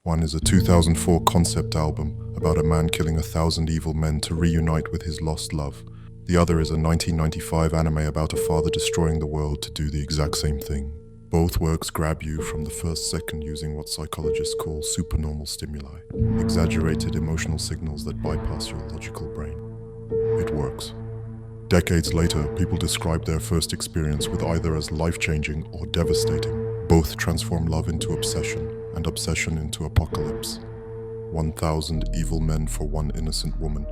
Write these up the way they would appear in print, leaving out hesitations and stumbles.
One is a 2004 concept album about a man killing 1,000 evil men to reunite with his lost love. The other is a 1995 anime about a father destroying the world to do the exact same thing. Both works grab you from the first second using what psychologists call supernormal stimuli, exaggerated emotional signals that bypass your logical brain. It works. Decades later, people describe their first experience with either as life-changing or devastating. Both transform love into obsession, and obsession into apocalypse. 1,000 evil men for one innocent woman.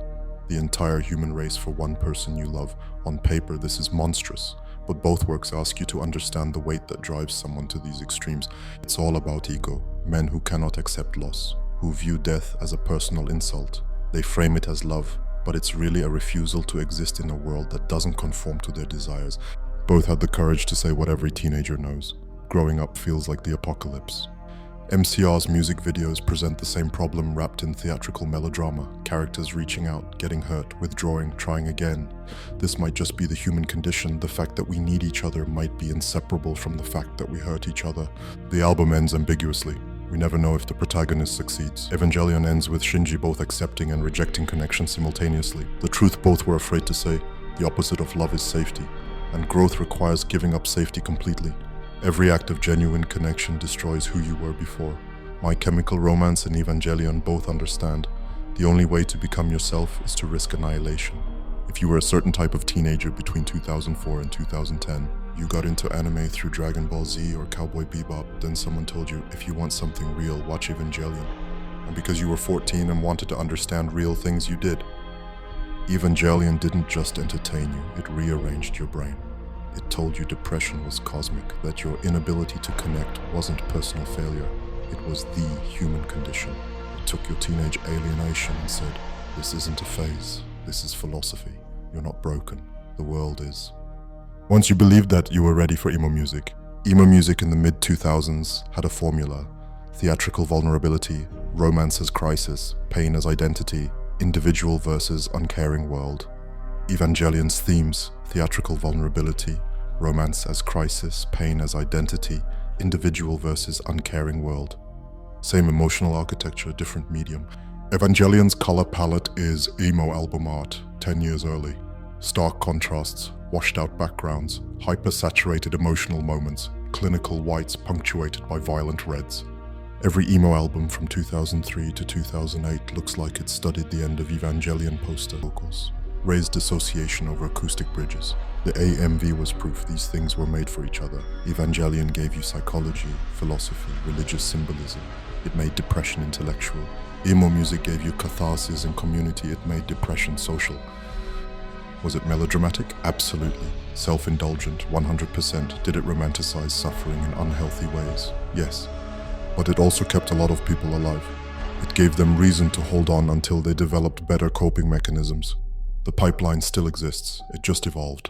The entire human race for one person you love. On paper, this is monstrous, but both works ask you to understand the weight that drives someone to these extremes. It's all about ego. Men who cannot accept loss, who view death as a personal insult. They frame it as love, but it's really a refusal to exist in a world that doesn't conform to their desires. Both had the courage to say what every teenager knows. Growing up feels like the apocalypse. MCR's music videos present the same problem wrapped in theatrical melodrama. Characters reaching out, getting hurt, withdrawing, trying again. This might just be the human condition. The fact that we need each other might be inseparable from the fact that we hurt each other. The album ends ambiguously. We never know if the protagonist succeeds. Evangelion ends with Shinji both accepting and rejecting connection simultaneously. The truth both were afraid to say. The opposite of love is safety, and growth requires giving up safety completely. Every act of genuine connection destroys who you were before. My Chemical Romance and Evangelion both understand. The only way to become yourself is to risk annihilation. If you were a certain type of teenager between 2004 and 2010, you got into anime through Dragon Ball Z or Cowboy Bebop, then someone told you, if you want something real, watch Evangelion. And because you were 14 and wanted to understand real things, you did. Evangelion didn't just entertain you, it rearranged your brain. It told you depression was cosmic, that your inability to connect wasn't personal failure, it was the human condition. It took your teenage alienation and said, this isn't a phase, this is philosophy. You're not broken, the world is. Once you believed that, you were ready for emo music. Emo music in the mid-2000s had a formula: theatrical vulnerability, romance as crisis, pain as identity, individual versus uncaring world. Evangelion's themes: theatrical vulnerability, romance as crisis, pain as identity, individual versus uncaring world. Same emotional architecture, different medium. Evangelion's color palette is emo album art, 10 years early. Stark contrasts, washed out backgrounds, hyper-saturated emotional moments, clinical whites punctuated by violent reds. Every emo album from 2003 to 2008 looks like it studied the end of Evangelion poster vocals. Raised dissociation over acoustic bridges. The AMV was proof these things were made for each other. Evangelion gave you psychology, philosophy, religious symbolism. It made depression intellectual. Emo music gave you catharsis and community. It made depression social. Was it melodramatic? Absolutely. Self-indulgent? 100%. Did it romanticize suffering in unhealthy ways? Yes. But it also kept a lot of people alive. It gave them reason to hold on until they developed better coping mechanisms. The pipeline still exists, it just evolved.